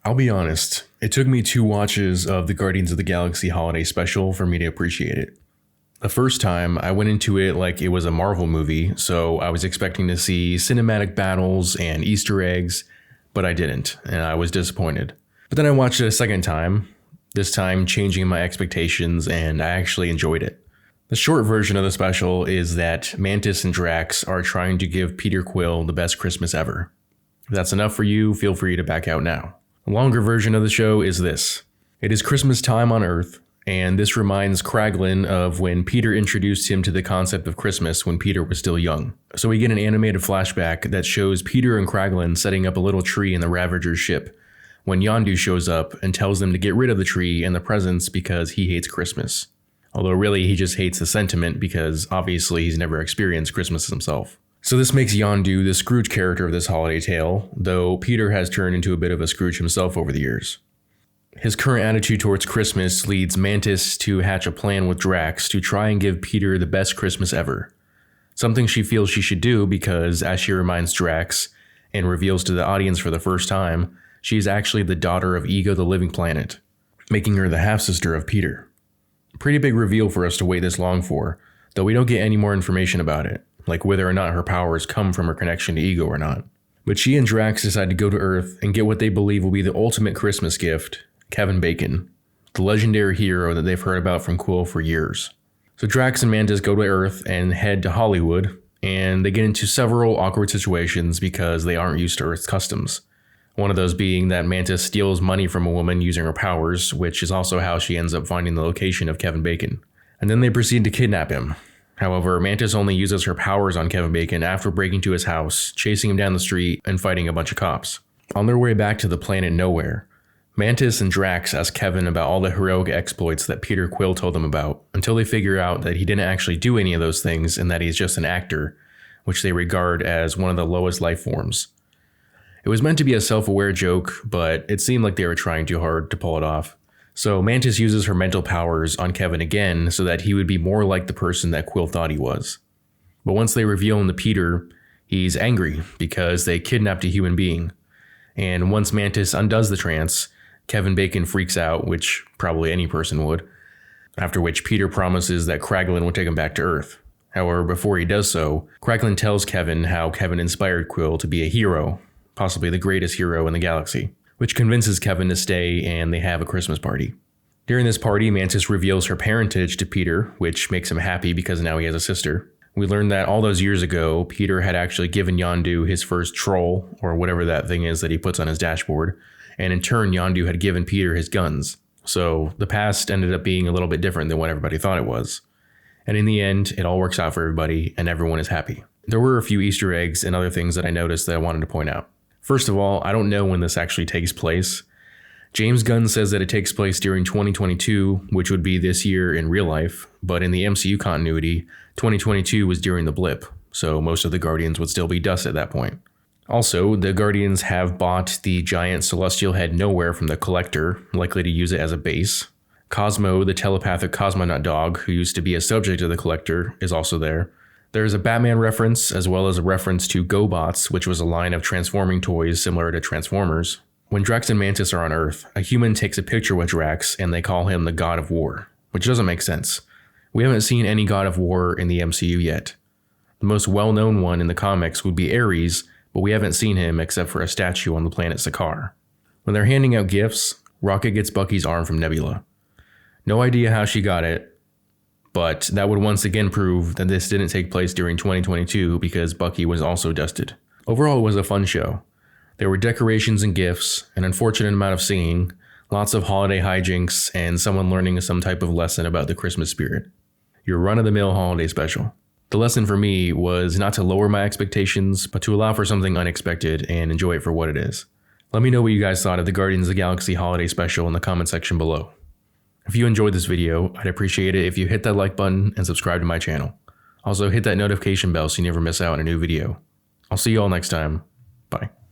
I'll be honest, it took me 2 watches of the Guardians of the Galaxy Holiday Special for me to appreciate it. The first time, I went into it like it was a Marvel movie, so I was expecting to see cinematic battles and Easter eggs, but I didn't, and I was disappointed. But then I watched it a second time, this time changing my expectations, and I actually enjoyed it. The short version of the special is that Mantis and Drax are trying to give Peter Quill the best Christmas ever. If that's enough for you, feel free to back out now. The longer version of the show is this. It is Christmas time on Earth, and this reminds Kraglin of when Peter introduced him to the concept of Christmas when Peter was still young. So we get an animated flashback that shows Peter and Kraglin setting up a little tree in the Ravager's ship when Yondu shows up and tells them to get rid of the tree and the presents because he hates Christmas. Although really he just hates the sentiment because obviously he's never experienced Christmas himself. So this makes Yondu the Scrooge character of this holiday tale, though Peter has turned into a bit of a Scrooge himself over the years. His current attitude towards Christmas leads Mantis to hatch a plan with Drax to try and give Peter the best Christmas ever. Something she feels she should do because, as she reminds Drax, and reveals to the audience for the first time, she is actually the daughter of Ego the Living Planet, making her the half-sister of Peter. Pretty big reveal for us to wait this long for, though we don't get any more information about it, like whether or not her powers come from her connection to Ego or not. But she and Drax decide to go to Earth and get what they believe will be the ultimate Christmas gift, Kevin Bacon, the legendary hero that they've heard about from Quill for years. So Drax and Mantis go to Earth and head to Hollywood, and they get into several awkward situations because they aren't used to Earth's customs. One of those being that Mantis steals money from a woman using her powers, which is also how she ends up finding the location of Kevin Bacon. And then they proceed to kidnap him. However, Mantis only uses her powers on Kevin Bacon after breaking to his house, chasing him down the street, and fighting a bunch of cops. On their way back to the planet Nowhere, Mantis and Drax ask Kevin about all the heroic exploits that Peter Quill told them about, until they figure out that he didn't actually do any of those things and that he's just an actor, which they regard as one of the lowest life forms. It was meant to be a self-aware joke, but it seemed like they were trying too hard to pull it off. So Mantis uses her mental powers on Kevin again so that he would be more like the person that Quill thought he was. But once they reveal him to Peter, he's angry because they kidnapped a human being. And once Mantis undoes the trance, Kevin Bacon freaks out, which probably any person would, after which Peter promises that Kraglin will take him back to Earth. However, before he does so, Kraglin tells Kevin how Kevin inspired Quill to be a hero, possibly the greatest hero in the galaxy, which convinces Kevin to stay and they have a Christmas party. During this party, Mantis reveals her parentage to Peter, which makes him happy because now he has a sister. We learned that all those years ago, Peter had actually given Yondu his first troll, or whatever that thing is that he puts on his dashboard, and in turn, Yondu had given Peter his guns. So the past ended up being a little bit different than what everybody thought it was. And in the end, it all works out for everybody and everyone is happy. There were a few Easter eggs and other things that I noticed that I wanted to point out. First of all, I don't know when this actually takes place. James Gunn says that it takes place during 2022, which would be this year in real life, but in the MCU continuity, 2022 was during the blip, so most of the Guardians would still be dust at that point. Also, the Guardians have bought the giant celestial head Nowhere from the Collector, likely to use it as a base. Cosmo, the telepathic cosmonaut dog, who used to be a subject of the Collector, is also there. There's a Batman reference, as well as a reference to GoBots, which was a line of transforming toys similar to Transformers. When Drax and Mantis are on Earth, a human takes a picture with Drax and they call him the God of War, which doesn't make sense. We haven't seen any God of War in the MCU yet. The most well-known one in the comics would be Ares, but we haven't seen him except for a statue on the planet Sakaar. When they're handing out gifts, Rocket gets Bucky's arm from Nebula. No idea how she got it, but that would once again prove that this didn't take place during 2022 because Bucky was also dusted. Overall, it was a fun show. There were decorations and gifts, an unfortunate amount of singing, lots of holiday hijinks, and someone learning some type of lesson about the Christmas spirit. Your run-of-the-mill holiday special. The lesson for me was not to lower my expectations, but to allow for something unexpected and enjoy it for what it is. Let me know what you guys thought of the Guardians of the Galaxy Holiday Special in the comment section below. If you enjoyed this video, I'd appreciate it if you hit that like button and subscribe to my channel. Also hit that notification bell so you never miss out on a new video. I'll see you all next time. Bye.